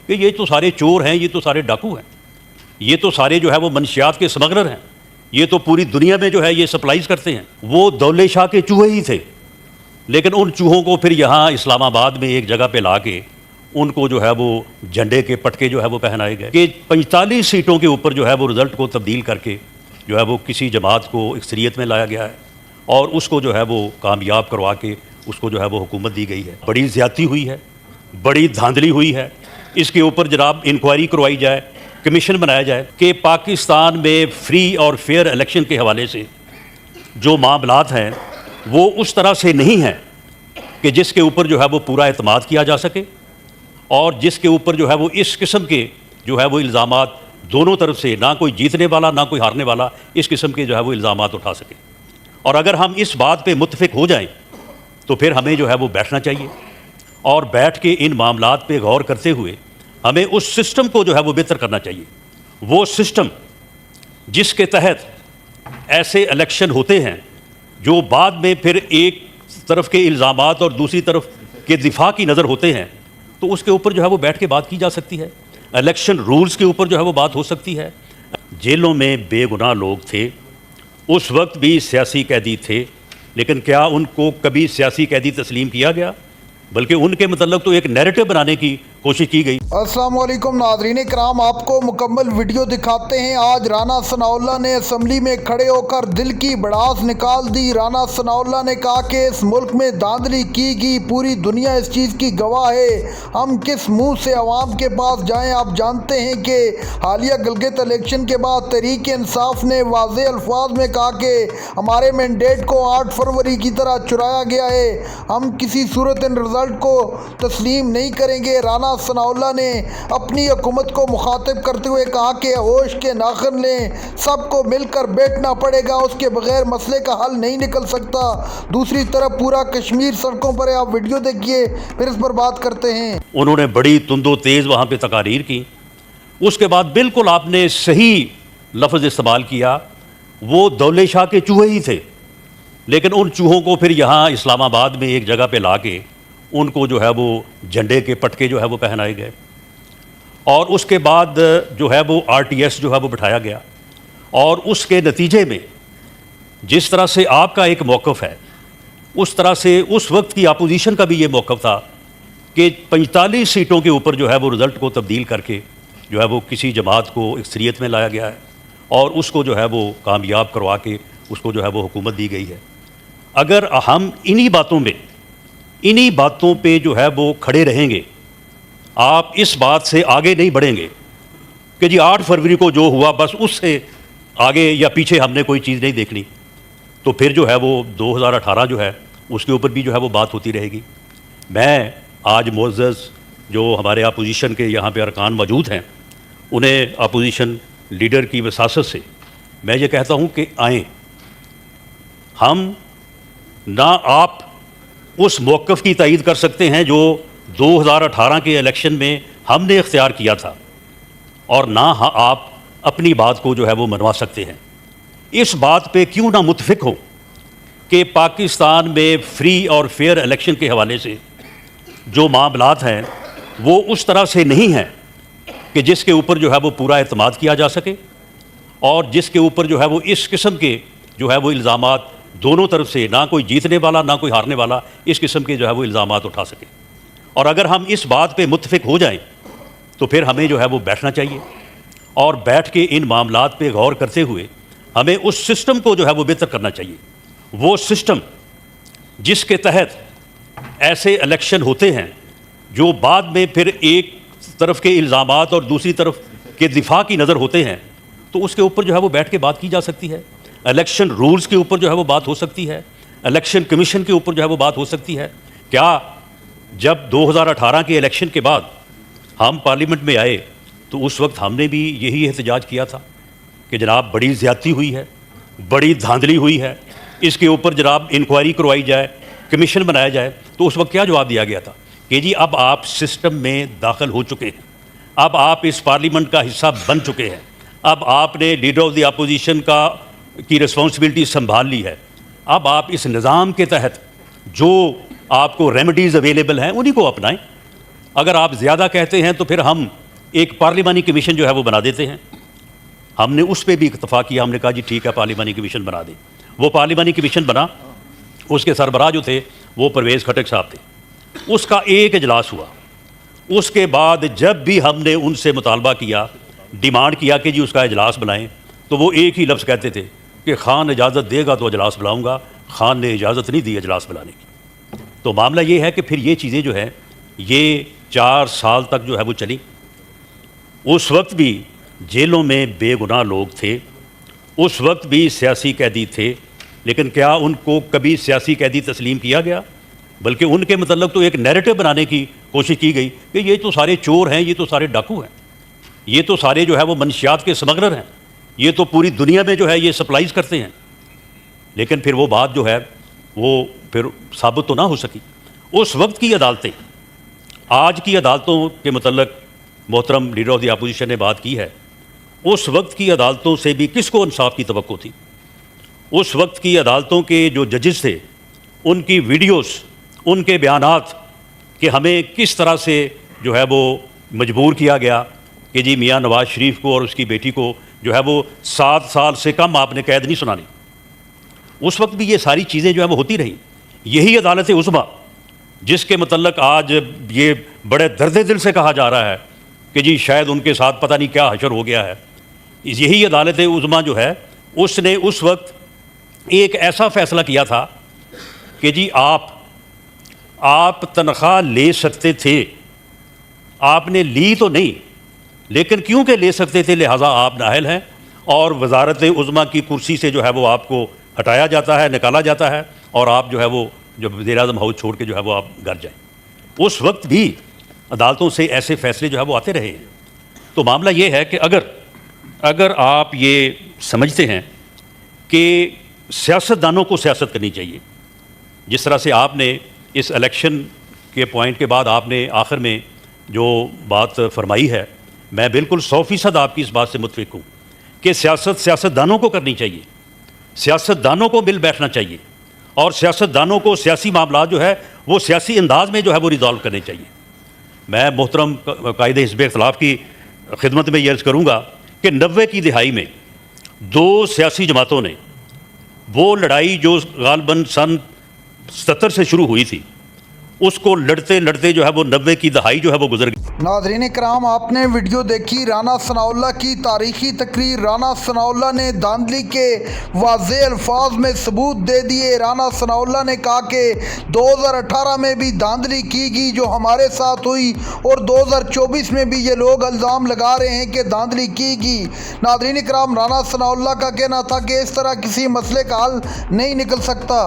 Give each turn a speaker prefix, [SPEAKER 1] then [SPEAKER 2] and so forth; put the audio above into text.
[SPEAKER 1] کہ یہ تو سارے چور ہیں, یہ تو سارے ڈاکو ہیں, یہ تو سارے جو ہے وہ منشیات کے سمگلر ہیں, یہ تو پوری دنیا میں جو ہے یہ سپلائز کرتے ہیں. وہ دولے شاہ کے چوہے ہی تھے, لیکن ان چوہوں کو پھر یہاں اسلام آباد میں ایک جگہ پہ لا کے ان کو جو ہے وہ جھنڈے کے پٹکے جو ہے وہ پہنائے گئے کہ 45 سیٹوں کے اوپر جو ہے وہ رزلٹ کو تبدیل کر کے جو ہے وہ کسی جماعت کو اکثریت میں لایا گیا ہے اور اس کو جو ہے وہ کامیاب کروا کے اس کو جو ہے وہ حکومت دی گئی ہے. بڑی زیادتی ہوئی ہے, بڑی دھاندلی ہوئی ہے. اس کے اوپر جناب انکوائری کروائی جائے, کمیشن بنایا جائے کہ پاکستان میں فری اور فیئر الیکشن کے حوالے سے جو معاملات ہیں وہ اس طرح سے نہیں ہیں کہ جس کے اوپر جو ہے وہ پورا اعتماد کیا جا سکے اور جس کے اوپر جو ہے وہ اس قسم کے جو ہے وہ الزامات دونوں طرف سے, نہ کوئی جیتنے والا نہ کوئی ہارنے والا اس قسم کے جو ہے وہ الزامات اٹھا سکے. اور اگر ہم اس بات پہ متفق ہو جائیں تو پھر ہمیں جو ہے وہ بیٹھنا چاہیے اور بیٹھ کے ان معاملات پہ غور کرتے ہوئے ہمیں اس سسٹم کو جو ہے وہ بہتر کرنا چاہیے. وہ سسٹم جس کے تحت ایسے الیکشن ہوتے ہیں جو بعد میں پھر ایک طرف کے الزامات اور دوسری طرف کے دفاع کی نظر ہوتے ہیں, تو اس کے اوپر جو ہے وہ بیٹھ کے بات کی جا سکتی ہے. الیکشن رولز کے اوپر جو ہے وہ بات ہو سکتی ہے. جیلوں میں بے گناہ لوگ تھے, اس وقت بھی سیاسی قیدی تھے, لیکن کیا ان کو کبھی سیاسی قیدی تسلیم کیا گیا؟ بلکہ ان کے متعلق تو ایک نیریٹو بنانے کی کوشش کی گئی.
[SPEAKER 2] السلام علیکم ناظرین کرام, آپ کو مکمل ویڈیو دکھاتے ہیں. آج رانا ثناء اللہ نے اسمبلی میں کھڑے ہو کر دل کی بڑاس نکال دی. رانا ثناء اللہ نے کہا کہ اس ملک میں دھاندلی کی گئی, پوری دنیا اس چیز کی گواہ ہے. ہم کس منہ سے عوام کے پاس جائیں؟ آپ جانتے ہیں کہ حالیہ گلگت الیکشن کے بعد تحریک انصاف نے واضح الفاظ میں کہا کہ ہمارے مینڈیٹ کو 8 فروری کی طرح چرایا گیا ہے, ہم کسی صورت ان رزلٹ کو تسلیم نہیں کریں گے. رانا ثناء اللہ نے اپنی حکومت کو مخاطب کرتے ہوئے کہا کہ ہوش کے ناخن لیں, سب کو مل کر بیٹھنا پڑے گا, اس کے بغیر مسئلے کا حل نہیں نکل سکتا. دوسری طرف پورا کشمیر سڑکوں پر ہے, آپ ویڈیو دیکھیے پھر اس پر بات کرتے ہیں.
[SPEAKER 1] انہوں نے بڑی تند و تیز وہاں پہ تقاریر کی. اس کے بعد بالکل آپ نے صحیح لفظ استعمال کیا, وہ دولے شاہ کے چوہے ہی تھے, لیکن ان چوہوں کو پھر یہاں اسلام آباد میں ایک جگہ پہ لا کے ان کو جو ہے وہ جھنڈے کے پٹکے جو ہے وہ پہنائے گئے اور اس کے بعد جو ہے وہ RTS جو ہے وہ بٹھایا گیا. اور اس کے نتیجے میں جس طرح سے آپ کا ایک موقف ہے اس طرح سے اس وقت کی اپوزیشن کا بھی یہ موقف تھا کہ 45 سیٹوں کے اوپر جو ہے وہ رزلٹ کو تبدیل کر کے جو ہے وہ کسی جماعت کو اکثریت میں لایا گیا ہے اور اس کو جو ہے وہ کامیاب کروا کے اس کو جو ہے وہ حکومت دی گئی ہے. اگر ہم انہی باتوں پہ جو ہے وہ کھڑے رہیں گے, آپ اس بات سے آگے نہیں بڑھیں گے کہ جی 8 فروری کو جو ہوا بس اس سے آگے یا پیچھے ہم نے کوئی چیز نہیں دیکھنی, تو پھر جو ہے وہ 2018 جو ہے اس کے اوپر بھی جو ہے وہ بات ہوتی رہے گی. میں آج معزز جو ہمارے اپوزیشن کے یہاں پہ ارکان موجود ہیں انہیں اپوزیشن لیڈر کی وساست سے میں یہ کہتا ہوں کہ آئیں, ہم نہ آپ اس موقف کی تائید کر سکتے ہیں جو 2018 کے الیکشن میں ہم نے اختیار کیا تھا, اور نہ آپ اپنی بات کو جو ہے وہ منوا سکتے ہیں. اس بات پہ کیوں نہ متفق ہو کہ پاکستان میں فری اور فیئر الیکشن کے حوالے سے جو معاملات ہیں وہ اس طرح سے نہیں ہیں کہ جس کے اوپر جو ہے وہ پورا اعتماد کیا جا سکے اور جس کے اوپر جو ہے وہ اس قسم کے جو ہے وہ الزامات دونوں طرف سے, نہ کوئی جیتنے والا نہ کوئی ہارنے والا اس قسم کے جو ہے وہ الزامات اٹھا سکے. اور اگر ہم اس بات پہ متفق ہو جائیں تو پھر ہمیں جو ہے وہ بیٹھنا چاہیے اور بیٹھ کے ان معاملات پہ غور کرتے ہوئے ہمیں اس سسٹم کو جو ہے وہ بہتر کرنا چاہیے. وہ سسٹم جس کے تحت ایسے الیکشن ہوتے ہیں جو بعد میں پھر ایک طرف کے الزامات اور دوسری طرف کے دفاع کی نظر ہوتے ہیں, تو اس کے اوپر جو ہے وہ بیٹھ کے بات کی جا سکتی ہے. الیکشن رولز کے اوپر جو ہے وہ بات ہو سکتی ہے, الیکشن کمیشن کے اوپر جو ہے وہ بات ہو سکتی ہے. کیا جب 2018 کے الیکشن کے بعد ہم پارلیمنٹ میں آئے تو اس وقت ہم نے بھی یہی احتجاج کیا تھا کہ جناب بڑی زیادتی ہوئی ہے, بڑی دھاندلی ہوئی ہے, اس کے اوپر جناب انکوائری کروائی جائے, کمیشن بنایا جائے؟ تو اس وقت کیا جواب دیا گیا تھا کہ جی اب آپ سسٹم میں داخل ہو چکے ہیں, اب آپ اس پارلیمنٹ کا حصہ بن چکے ہیں, اب آپ نے لیڈر آف دی اپوزیشن کی رسپانسبلٹی سنبھال لی ہے, اب آپ اس نظام کے تحت جو آپ کو ریمیڈیز اویلیبل ہیں انہی کو اپنائیں. اگر آپ زیادہ کہتے ہیں تو پھر ہم ایک پارلیمانی کمیشن جو ہے وہ بنا دیتے ہیں. ہم نے اس پہ بھی اکتفا کیا, ہم نے کہا جی ٹھیک ہے پارلیمانی کمیشن بنا دیں. وہ پارلیمانی کمیشن بنا, اس کے سربراہ جو تھے وہ پرویز خٹک صاحب تھے. اس کا ایک اجلاس ہوا. اس کے بعد جب بھی ہم نے ان سے مطالبہ کیا, ڈیمانڈ کیا کہ جی اس کا اجلاس بلائیں, تو وہ ایک ہی لفظ کہتے تھے کہ خان اجازت دے گا تو اجلاس بلاؤں گا. خان نے اجازت نہیں دی اجلاس بلانے کی. تو معاملہ یہ ہے کہ پھر یہ چیزیں جو ہیں یہ 4 سال تک جو ہے وہ چلی. اس وقت بھی جیلوں میں بے گناہ لوگ تھے, اس وقت بھی سیاسی قیدی تھے, لیکن کیا ان کو کبھی سیاسی قیدی تسلیم کیا گیا؟ بلکہ ان کے متعلق تو ایک نیریٹو بنانے کی کوشش کی گئی کہ یہ تو سارے چور ہیں, یہ تو سارے ڈاکو ہیں, یہ تو سارے جو ہے وہ منشیات کے سمگلر ہیں, یہ تو پوری دنیا میں جو ہے یہ سپلائز کرتے ہیں. لیکن پھر وہ بات جو ہے وہ پھر ثابت تو نہ ہو سکی. اس وقت کی عدالتیں آج کی عدالتوں کے متعلق محترم لیڈر آف دی اپوزیشن نے بات کی ہے. اس وقت کی عدالتوں سے بھی کس کو انصاف کی توقع تھی؟ اس وقت کی عدالتوں کے جو ججز تھے ان کی ویڈیوز, ان کے بیانات کہ ہمیں کس طرح سے جو ہے وہ مجبور کیا گیا کہ جی میاں نواز شریف کو اور اس کی بیٹی کو جو ہے وہ 7 سال سے کم آپ نے قید نہیں سنانی. اس وقت بھی یہ ساری چیزیں جو ہے وہ ہوتی رہیں. یہی عدالت عظمیٰ جس کے متعلق آج یہ بڑے درد دل سے کہا جا رہا ہے کہ جی شاید ان کے ساتھ پتہ نہیں کیا حشر ہو گیا ہے, یہی عدالت عظمیٰ جو ہے اس نے اس وقت ایک ایسا فیصلہ کیا تھا کہ جی آپ تنخواہ لے سکتے تھے, آپ نے لی تو نہیں, لیکن کیونکہ لے سکتے تھے لہٰذا آپ نااہل ہیں, اور وزارت عظمیٰ کی کرسی سے جو ہے وہ آپ کو ہٹایا جاتا ہے, نکالا جاتا ہے, اور آپ جو ہے وہ جب وزیر اعظم ہاؤس چھوڑ کے جو ہے وہ آپ گھر جائیں. اس وقت بھی عدالتوں سے ایسے فیصلے جو ہے وہ آتے رہے ہیں. تو معاملہ یہ ہے کہ اگر آپ یہ سمجھتے ہیں کہ سیاستدانوں کو سیاست کرنی چاہیے, جس طرح سے آپ نے اس الیکشن کے پوائنٹ کے بعد آپ نے آخر میں جو بات فرمائی ہے, میں بالکل 100% آپ کی اس بات سے متفق ہوں کہ سیاستدانوں کو کرنی چاہیے, سیاستدانوں کو مل بیٹھنا چاہیے, اور سیاستدانوں کو سیاسی معاملات جو ہے وہ سیاسی انداز میں جو ہے وہ ریزالو کرنے چاہیے. میں محترم قائد حزب اختلاف کی خدمت میں یہ عرض کروں گا کہ 90 کی دہائی میں 2 سیاسی جماعتوں نے وہ لڑائی جو غالباً سن 70 سے شروع ہوئی تھی, اس کو لڑتے لڑتے جو ہے وہ 90 کی دہائی جو ہے وہ گزر گئی.
[SPEAKER 2] ناظرین کرام, آپ نے ویڈیو دیکھی رانا ثناء اللہ کی تاریخی تقریر. رانا ثناء اللہ نے دھاندلی کے واضح الفاظ میں ثبوت دے دیے. رانا ثناء اللہ نے کہا کہ 2018 میں بھی دھاندلی کی گئی جو ہمارے ساتھ ہوئی, اور 2024 میں بھی یہ لوگ الزام لگا رہے ہیں کہ دھاندلی کی گئی. ناظرین کرام, رانا ثناء اللہ کا کہنا تھا کہ اس طرح کسی مسئلے کا حل نہیں نکل سکتا.